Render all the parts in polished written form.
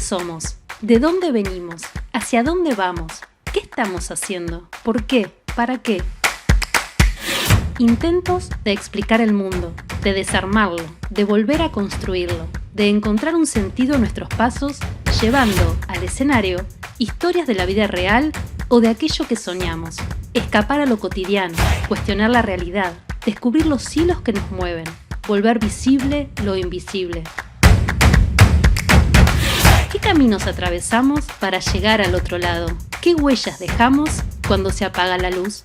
somos? ¿De dónde venimos? ¿Hacia dónde vamos? ¿Qué estamos haciendo? ¿Por qué? ¿Para qué? Intentos de explicar el mundo, de desarmarlo, de volver a construirlo, de encontrar un sentido a nuestros pasos, llevando al escenario historias de la vida real o de aquello que soñamos. Escapar a lo cotidiano, cuestionar la realidad, descubrir los hilos que nos mueven, volver visible lo invisible. ¿Qué caminos atravesamos para llegar al otro lado? ¿Qué huellas dejamos cuando se apaga la luz?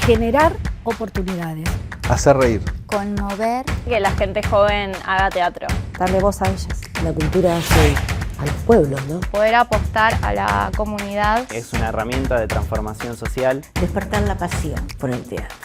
Generar oportunidades. Hacer reír. Conmover. Que la gente joven haga teatro. Darle voz a ellas. La cultura hace a los pueblos, ¿no? Poder apostar a la comunidad. Es una herramienta de transformación social. Despertar la pasión por el teatro.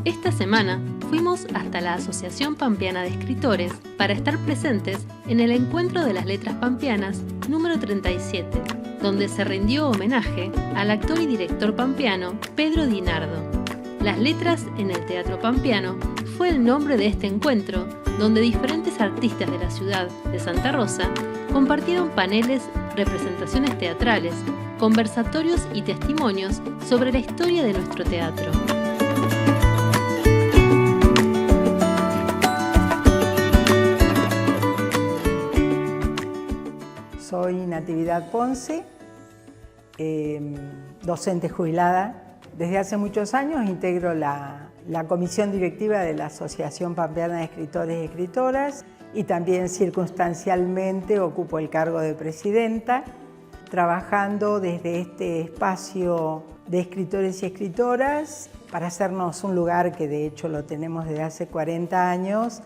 Esta semana fuimos hasta la Asociación Pampeana de Escritores para estar presentes en el Encuentro de las Letras Pampeanas número 37, donde se rindió homenaje al actor y director pampeano Pedro Di Nardo. Las letras en el teatro pampeano fue el nombre de este encuentro, donde diferentes artistas de la ciudad de Santa Rosa compartieron paneles, representaciones teatrales, conversatorios y testimonios sobre la historia de nuestro teatro. Soy Natividad Ponce, docente jubilada. Desde hace muchos años integro la comisión directiva de la Asociación Pampeana de Escritores y Escritoras y también circunstancialmente ocupo el cargo de presidenta, trabajando desde este espacio de escritores y escritoras para hacernos un lugar que de hecho lo tenemos desde hace 40 años,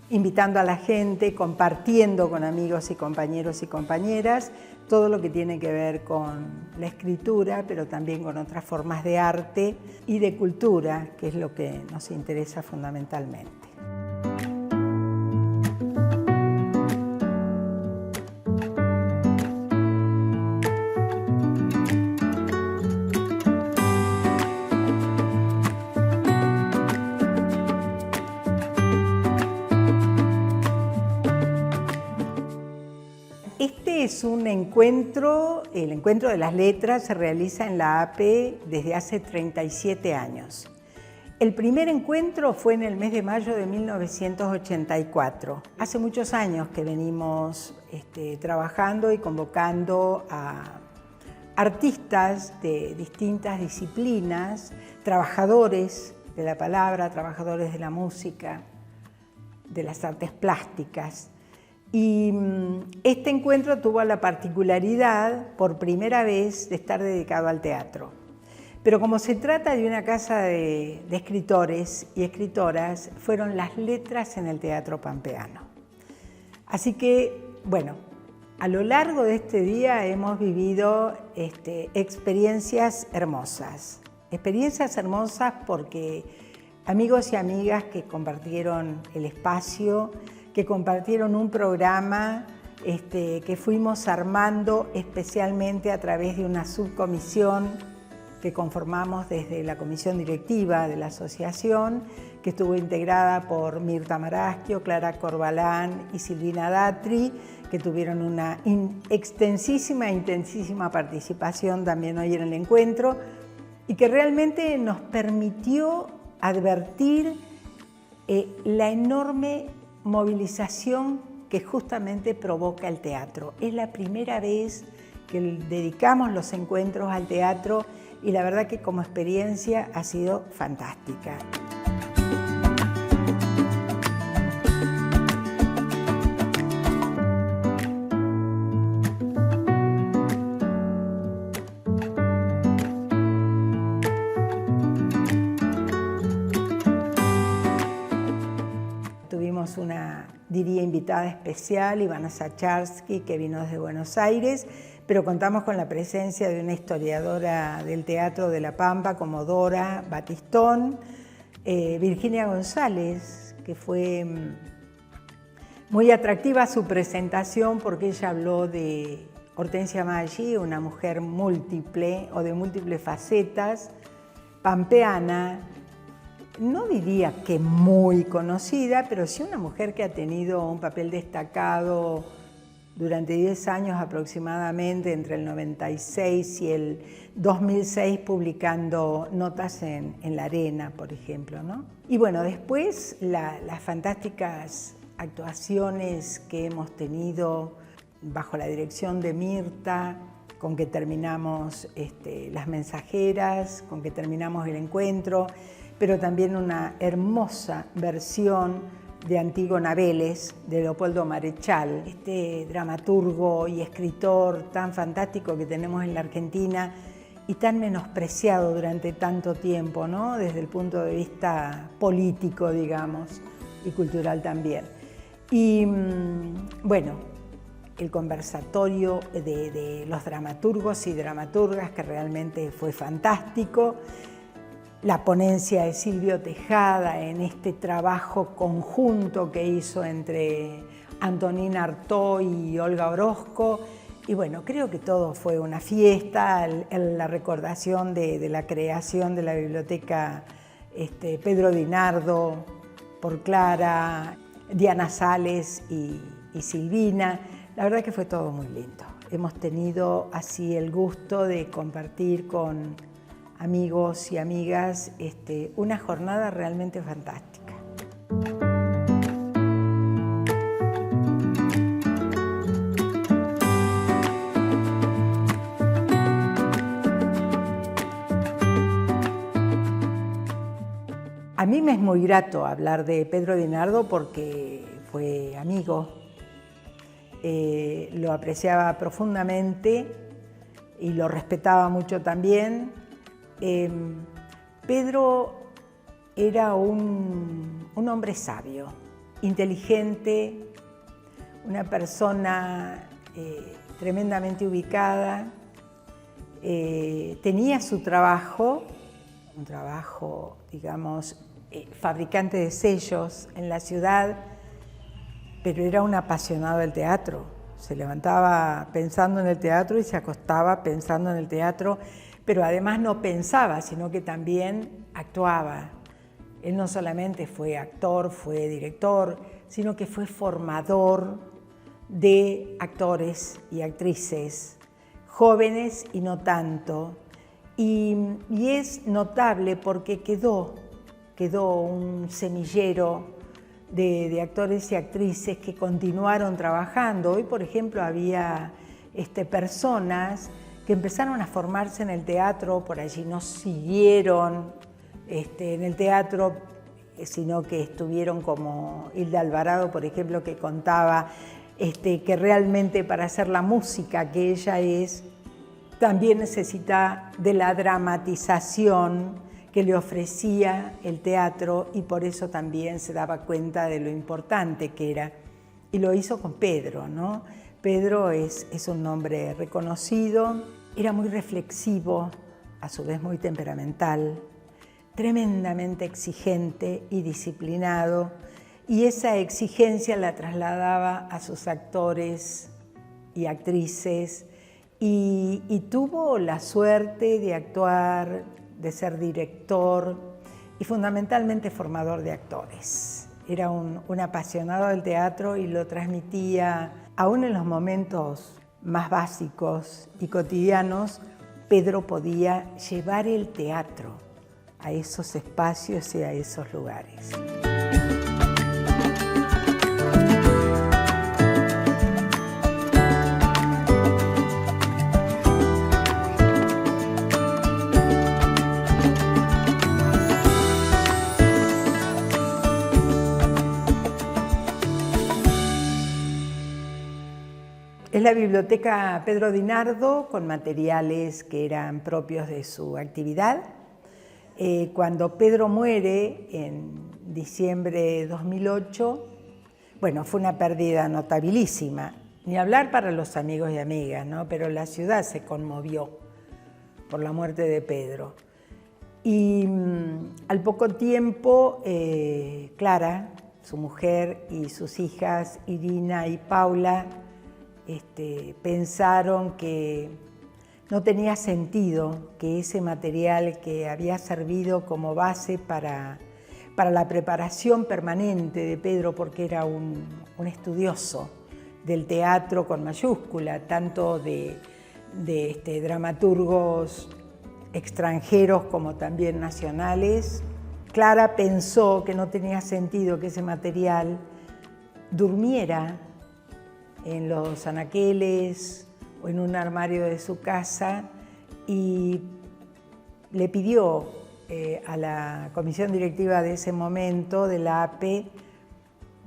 invitando a la gente, compartiendo con amigos y compañeros y compañeras todo lo que tiene que ver con la escritura, pero también con otras formas de arte y de cultura, que es lo que nos interesa fundamentalmente. Este es un encuentro, el encuentro de las letras se realiza en la APE desde hace 37 años. El primer encuentro fue en el mes de mayo de 1984. Hace muchos años que venimos trabajando y convocando a artistas de distintas disciplinas, trabajadores de la palabra, trabajadores de la música, de las artes plásticas. Y este encuentro tuvo la particularidad, por primera vez, de estar dedicado al teatro. Pero como se trata de una casa de escritores y escritoras, fueron las letras en el teatro pampeano. Así que, bueno, a lo largo de este día hemos vivido experiencias hermosas. Experiencias hermosas porque amigos y amigas que compartieron el espacio, que compartieron un programa que fuimos armando especialmente a través de una subcomisión que conformamos desde la comisión directiva de la asociación, que estuvo integrada por Mirta Maraschio, Clara Corbalán y Silvina Datri, que tuvieron una extensísima e intensísima participación también hoy en el encuentro y que realmente nos permitió advertir la enorme movilización que justamente provoca el teatro. Es la primera vez que dedicamos los encuentros al teatro y la verdad que como experiencia ha sido fantástica. Tuvimos una, diría, invitada especial, Ivana Sacharsky, que vino desde Buenos Aires, pero contamos con la presencia de una historiadora del Teatro de La Pampa como Dora Batistón, Virginia González, que fue muy atractiva su presentación porque ella habló de Hortensia Maggi, una mujer múltiple o de múltiples facetas, pampeana, no diría que muy conocida, pero sí una mujer que ha tenido un papel destacado durante 10 años aproximadamente, entre el 96 y el 2006, publicando notas en La Arena, por ejemplo, ¿no? Y bueno, después las fantásticas actuaciones que hemos tenido bajo la dirección de Mirta, con que terminamos Las Mensajeras, con que terminamos El Encuentro, pero también una hermosa versión de Antígona Vélez, de Leopoldo Marechal, este dramaturgo y escritor tan fantástico que tenemos en la Argentina y tan menospreciado durante tanto tiempo, ¿no? Desde el punto de vista político, digamos, y cultural también. Y bueno, el conversatorio de los dramaturgos y dramaturgas, que realmente fue fantástico. La ponencia de Silvio Tejada en este trabajo conjunto que hizo entre Antonina Artaud y Olga Orozco. Y bueno, creo que todo fue una fiesta, la recordación de la creación de la biblioteca Pedro Di Nardo por Clara, Diana Sales y Silvina. La verdad que fue todo muy lindo. Hemos tenido así el gusto de compartir con amigos y amigas una jornada realmente fantástica. A mí me es muy grato hablar de Pedro Di Nardo porque fue amigo. Lo apreciaba profundamente y lo respetaba mucho también. Pedro era un hombre sabio, inteligente, una persona tremendamente ubicada. Tenía su trabajo, un trabajo, digamos, fabricante de sellos en la ciudad, pero era un apasionado del teatro. Se levantaba pensando en el teatro y se acostaba pensando en el teatro, pero además no pensaba, sino que también actuaba. Él no solamente fue actor, fue director, sino que fue formador de actores y actrices, jóvenes y no tanto. Y es notable porque quedó un semillero de actores y actrices que continuaron trabajando. Hoy, por ejemplo, había personas que empezaron a formarse en el teatro, por allí no siguieron en el teatro, sino que estuvieron como Hilda Alvarado, por ejemplo, que contaba que realmente para hacer la música que ella es, también necesita de la dramatización que le ofrecía el teatro y por eso también se daba cuenta de lo importante que era. Y lo hizo con Pedro, ¿no? Pedro es un hombre reconocido, era muy reflexivo, a su vez muy temperamental, tremendamente exigente y disciplinado, y esa exigencia la trasladaba a sus actores y actrices, y tuvo la suerte de actuar, de ser director y fundamentalmente formador de actores. Era un apasionado del teatro y lo transmitía, aún en los momentos más básicos y cotidianos. Pedro podía llevar el teatro a esos espacios y a esos lugares. Es la biblioteca Pedro Di Nardo, con materiales que eran propios de su actividad. Cuando Pedro muere en diciembre de 2008, bueno, fue una pérdida notabilísima, ni hablar para los amigos y amigas, ¿no? Pero la ciudad se conmovió por la muerte de Pedro. Y al poco tiempo, Clara, su mujer, y sus hijas Irina y Paula, pensaron que no tenía sentido que ese material que había servido como base para la preparación permanente de Pedro, porque era un estudioso del teatro con mayúscula, tanto de dramaturgos extranjeros como también nacionales. Clara pensó que no tenía sentido que ese material durmiera en los anaqueles o en un armario de su casa y le pidió a la comisión directiva de ese momento de la APE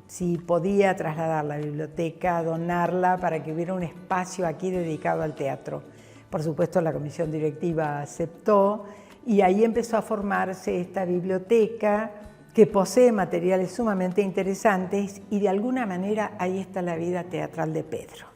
si podía trasladar la biblioteca, donarla para que hubiera un espacio aquí dedicado al teatro. Por supuesto, la comisión directiva aceptó y ahí empezó a formarse esta biblioteca que posee materiales sumamente interesantes y de alguna manera ahí está la vida teatral de Pedro.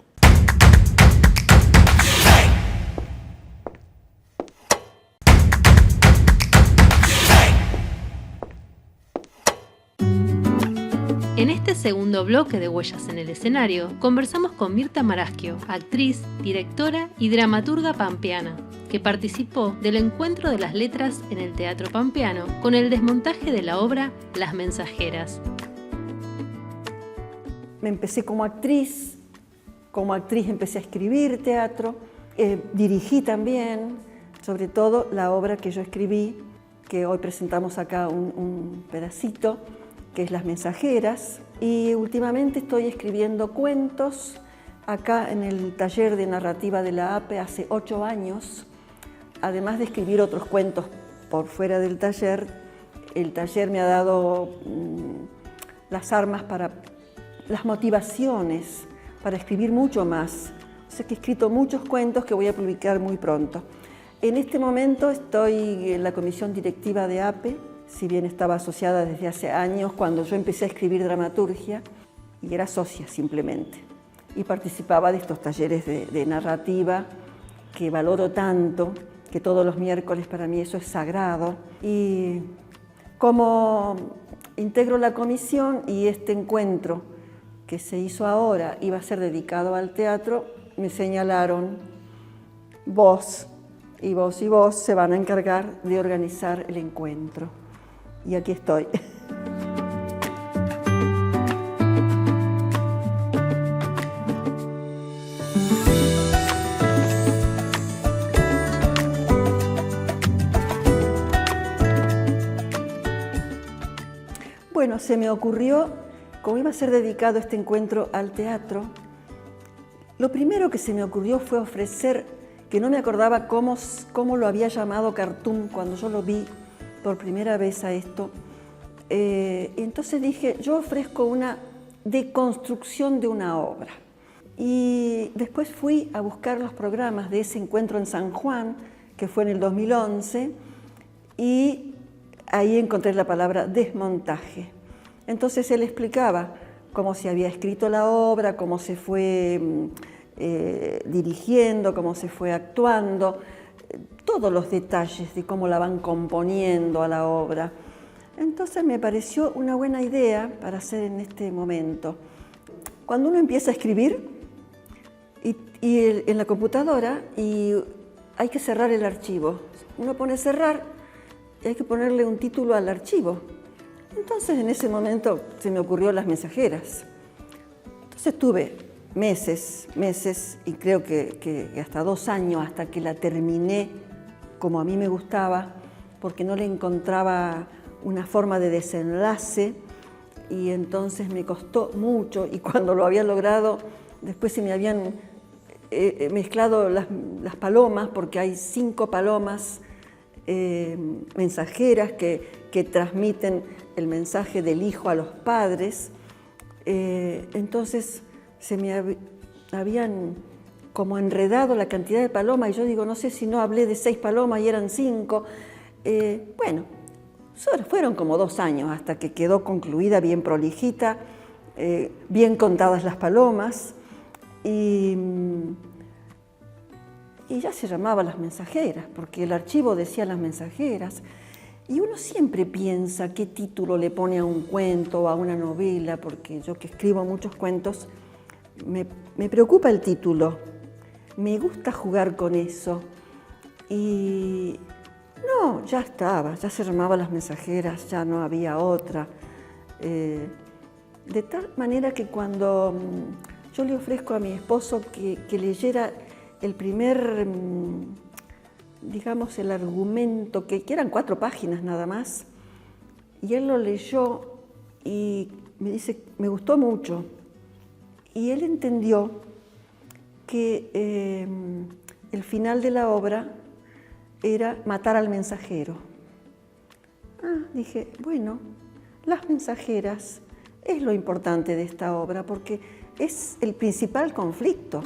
En este segundo bloque de Huellas en el Escenario, conversamos con Mirta Maraschio, actriz, directora y dramaturga pampeana, que participó del Encuentro de las Letras en el Teatro Pampeano con el desmontaje de la obra Las Mensajeras. Me empecé como actriz empecé a escribir teatro, dirigí también, sobre todo la obra que yo escribí, que hoy presentamos acá un pedacito, que es Las Mensajeras, y últimamente estoy escribiendo cuentos acá en el taller de narrativa de la APE hace 8 años, además de escribir otros cuentos por fuera del taller. El taller me ha dado las armas para las motivaciones para escribir mucho más. O sea que he escrito muchos cuentos que voy a publicar muy pronto. En este momento estoy en la comisión directiva de APE, si bien estaba asociada desde hace años cuando yo empecé a escribir dramaturgia, y era socia simplemente. Y participaba de estos talleres de narrativa que valoro tanto, que todos los miércoles para mí eso es sagrado. Y como integro la comisión y este encuentro que se hizo ahora iba a ser dedicado al teatro, me señalaron: vos y vos y vos se van a encargar de organizar el encuentro. Y aquí estoy. Bueno, se me ocurrió, como iba a ser dedicado este encuentro al teatro, lo primero que se me ocurrió fue ofrecer, que no me acordaba cómo lo había llamado Cartoon cuando yo lo vi por primera vez a esto. Entonces dije, yo ofrezco una deconstrucción de una obra. Y después fui a buscar los programas de ese encuentro en San Juan, que fue en el 2011, y ahí encontré la palabra desmontaje. Entonces él explicaba cómo se había escrito la obra, cómo se fue dirigiendo, cómo se fue actuando, todos los detalles de cómo la van componiendo a la obra. Entonces me pareció una buena idea para hacer en este momento. Cuando uno empieza a escribir en la computadora y hay que cerrar el archivo, uno pone cerrar y hay que ponerle un título al archivo. Entonces en ese momento se me ocurrió Las Mensajeras. Entonces tuve meses, y creo que hasta 2 años hasta que la terminé como a mí me gustaba, porque no le encontraba una forma de desenlace y entonces me costó mucho, y cuando lo había logrado, después se me habían mezclado las palomas, porque hay 5 palomas mensajeras que transmiten el mensaje del hijo a los padres. Entonces se me habían como enredado la cantidad de palomas y yo digo, no sé si no hablé de 6 palomas y eran 5. Bueno, fueron como 2 años hasta que quedó concluida, bien prolijita, bien contadas las palomas y ya se llamaba Las Mensajeras, porque el archivo decía Las Mensajeras. Y uno siempre piensa qué título le pone a un cuento o a una novela, porque yo que escribo muchos cuentos, me preocupa el título, me gusta jugar con eso. Y no, ya estaba, ya se llamaban Las Mensajeras, ya no había otra. De tal manera que cuando yo le ofrezco a mi esposo que leyera el primer, digamos, el argumento, que eran 4 páginas nada más, y él lo leyó y me dice, me gustó mucho. Y él entendió que el final de la obra era matar al mensajero. Dije, bueno, las mensajeras es lo importante de esta obra porque es el principal conflicto.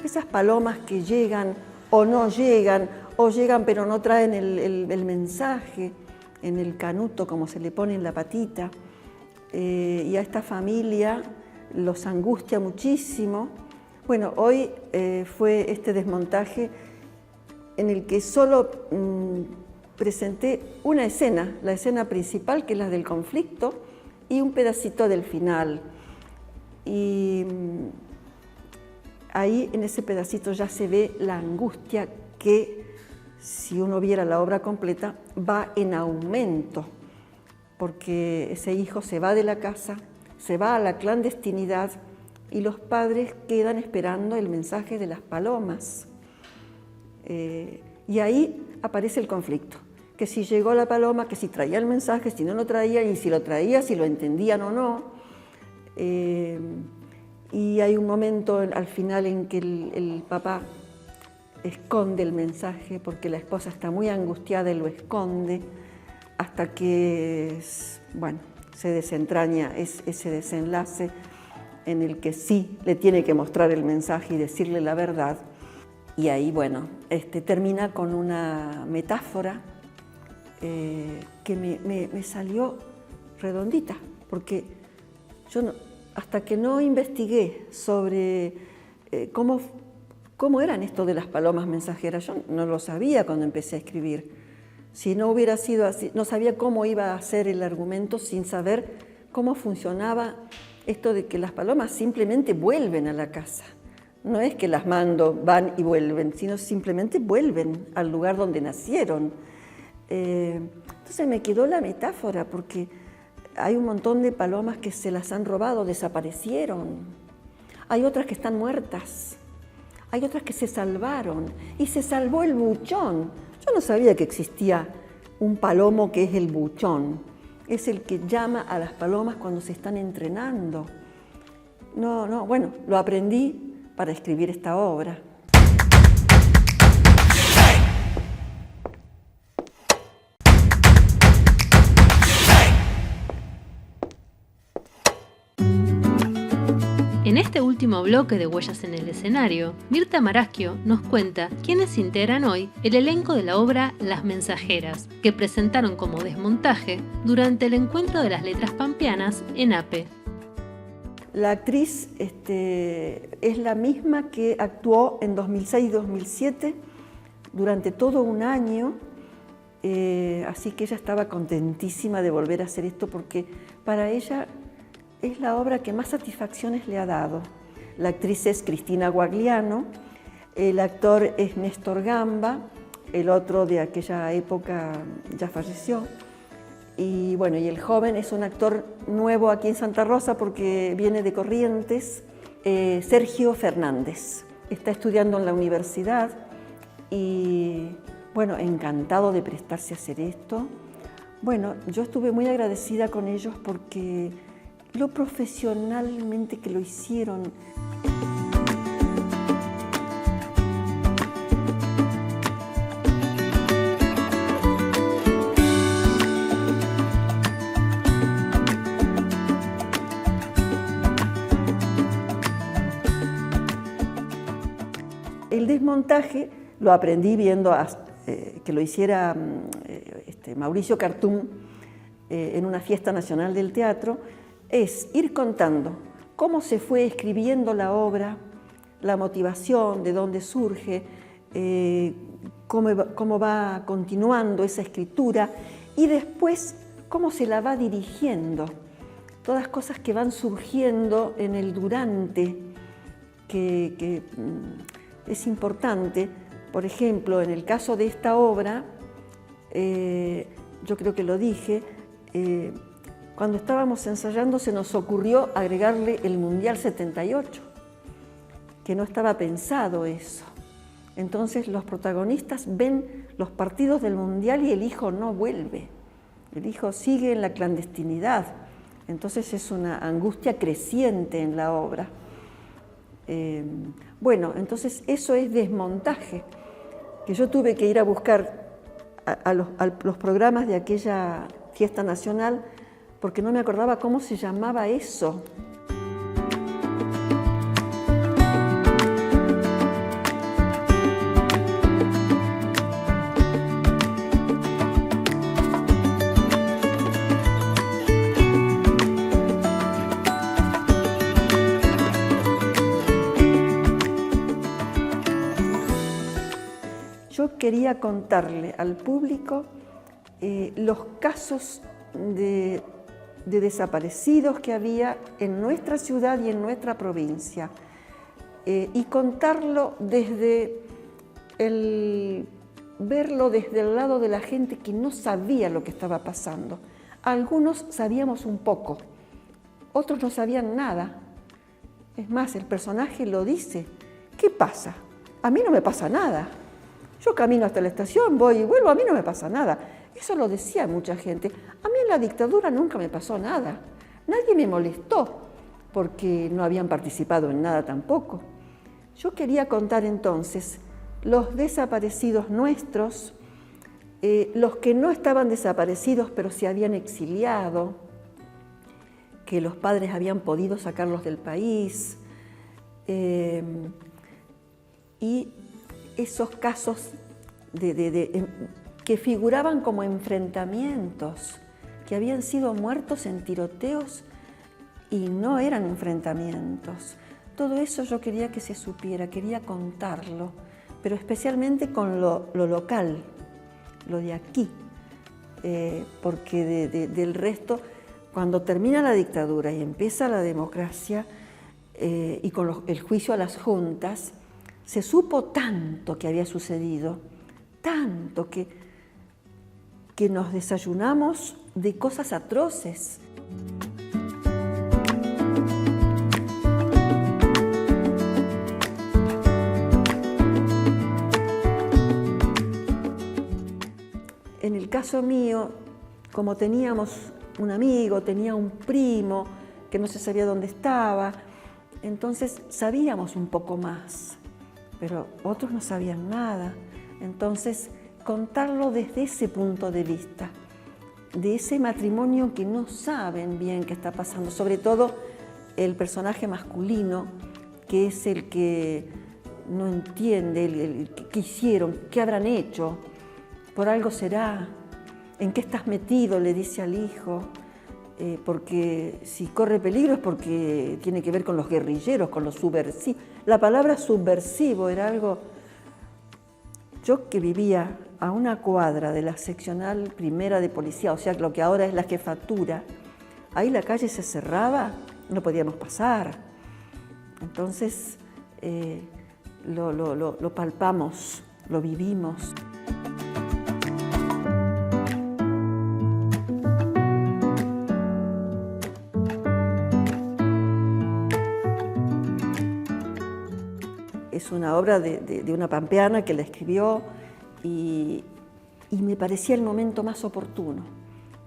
Esas palomas que llegan o no llegan, o llegan pero no traen el mensaje en el canuto, como se le pone en la patita, y a esta familia los angustia muchísimo. Bueno, hoy fue este desmontaje en el que solo presenté una escena, la escena principal, que es la del conflicto, y un pedacito del final. Y ahí en ese pedacito ya se ve la angustia que, si uno viera la obra completa, va en aumento, porque ese hijo se va de la casa, se va a la clandestinidad y los padres quedan esperando el mensaje de las palomas. Y ahí aparece el conflicto, que si llegó la paloma, que si traía el mensaje, si no lo traía, y si lo traía, si lo entendían o no. Y hay un momento al final en que el papá esconde el mensaje porque la esposa está muy angustiada y lo esconde hasta que, bueno, se desentraña ese desenlace en el que sí le tiene que mostrar el mensaje y decirle la verdad. Y ahí, bueno, termina con una metáfora que me salió redondita, porque yo no, hasta que no investigué sobre cómo eran esto de las palomas mensajeras, yo no lo sabía cuando empecé a escribir. Si no hubiera sido así, no sabía cómo iba a ser el argumento sin saber cómo funcionaba esto de que las palomas simplemente vuelven a la casa. No es que las mando, van y vuelven, sino simplemente vuelven al lugar donde nacieron. Entonces me quedó la metáfora, porque hay un montón de palomas que se las han robado, desaparecieron. Hay otras que están muertas. Hay otras que se salvaron. Y se salvó el buchón. Yo no sabía que existía un palomo que es el buchón. Es el que llama a las palomas cuando se están entrenando. Bueno, lo aprendí para escribir esta obra. En este último bloque de Huellas en el Escenario, Mirta Maraschio nos cuenta quiénes integran hoy el elenco de la obra Las Mensajeras, que presentaron como desmontaje durante el Encuentro de las Letras Pampeanas en APE. La actriz es la misma que actuó en 2006 y 2007 durante todo un año, así que ella estaba contentísima de volver a hacer esto porque para ella es la obra que más satisfacciones le ha dado. La actriz es Cristina Guagliano, el actor es Néstor Gamba, el otro de aquella época ya falleció. Y bueno, y el joven es un actor nuevo aquí en Santa Rosa porque viene de Corrientes, Sergio Fernández. Está estudiando en la universidad y bueno, encantado de prestarse a hacer esto. Bueno, yo estuve muy agradecida con ellos porque lo profesionalmente que lo hicieron. El desmontaje lo aprendí viendo que lo hiciera Mauricio Cartún en una fiesta nacional del teatro. Es ir contando cómo se fue escribiendo la obra, la motivación, de dónde surge, cómo va continuando esa escritura y después cómo se la va dirigiendo. Todas cosas que van surgiendo en el durante, que es importante. Por ejemplo, en el caso de esta obra, yo creo que lo dije, cuando estábamos ensayando se nos ocurrió agregarle el Mundial 78, que no estaba pensado eso. Entonces los protagonistas ven los partidos del Mundial y el hijo no vuelve. El hijo sigue en la clandestinidad. Entonces es una angustia creciente en la obra. Bueno, entonces eso es desmontaje, que yo tuve que ir a buscar a los programas de aquella fiesta nacional porque no me acordaba cómo se llamaba eso. Yo quería contarle al público los casos de desaparecidos que había en nuestra ciudad y en nuestra provincia y contarlo verlo desde el lado de la gente que no sabía lo que estaba pasando. Algunos sabíamos un poco, otros no sabían nada. Es más, el personaje lo dice. ¿Qué pasa? A mí no me pasa nada. Yo camino hasta la estación, voy y vuelvo, a mí no me pasa nada. Eso lo decía mucha gente. A mí en la dictadura nunca me pasó nada. Nadie me molestó porque no habían participado en nada tampoco. Yo quería contar entonces los desaparecidos nuestros, los que no estaban desaparecidos pero se habían exiliado, que los padres habían podido sacarlos del país, y esos casos que figuraban como enfrentamientos, que habían sido muertos en tiroteos y no eran enfrentamientos. Todo eso yo quería que se supiera, quería contarlo, pero especialmente con lo local, lo de aquí, porque del resto, cuando termina la dictadura y empieza la democracia y con el juicio a las juntas, se supo tanto que había sucedido, tanto que nos desayunamos de cosas atroces. En el caso mío, como teníamos un amigo, tenía un primo que no se sabía dónde estaba, entonces sabíamos un poco más, pero otros no sabían nada. Entonces, contarlo desde ese punto de vista, de ese matrimonio que no saben bien qué está pasando, sobre todo el personaje masculino, que es el que no entiende, el que hicieron, qué habrán hecho, por algo será, en qué estás metido, le dice al hijo, porque si corre peligro es porque tiene que ver con los guerrilleros, con los subversivos. La palabra subversivo era algo. Yo que vivía a una cuadra de la seccional primera de policía, o sea, lo que ahora es la jefatura, ahí la calle se cerraba, no podíamos pasar. Entonces lo palpamos, lo vivimos. Es una obra de una pampeana que la escribió y me parecía el momento más oportuno.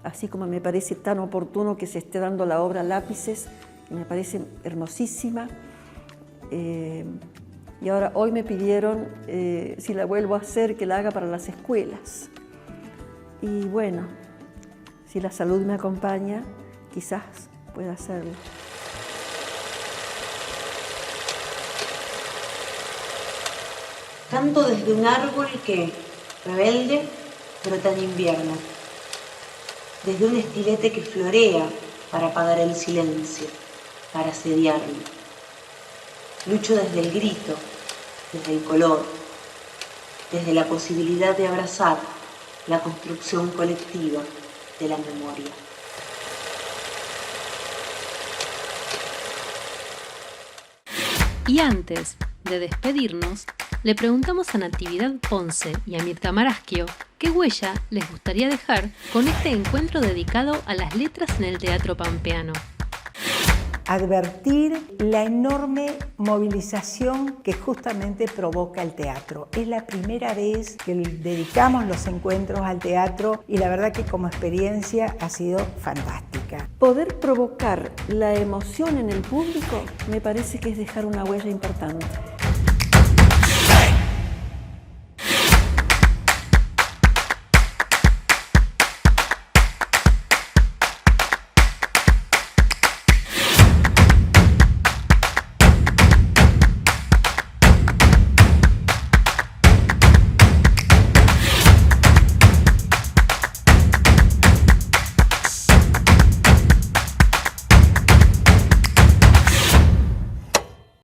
Así como me parece tan oportuno que se esté dando la obra Lápices, que me parece hermosísima. Y ahora hoy me pidieron, si la vuelvo a hacer, que la haga para las escuelas. Y bueno, si la salud me acompaña, quizás pueda hacerlo. Canto desde un árbol que, rebelde, brota en invierno. Desde un estilete que florea para apagar el silencio. para asediarlo. Lucho desde el grito, desde el color, desde la posibilidad de abrazar la construcción colectiva de la memoria. Y antes de despedirnos, le preguntamos a Natividad Ponce y a Mirta Maraschio qué huella les gustaría dejar con este encuentro dedicado a las letras en el teatro pampeano. Advertir la enorme movilización que justamente provoca el teatro. Es la primera vez que dedicamos los encuentros al teatro y la verdad que como experiencia ha sido fantástica. Poder provocar la emoción en el público me parece que es dejar una huella importante.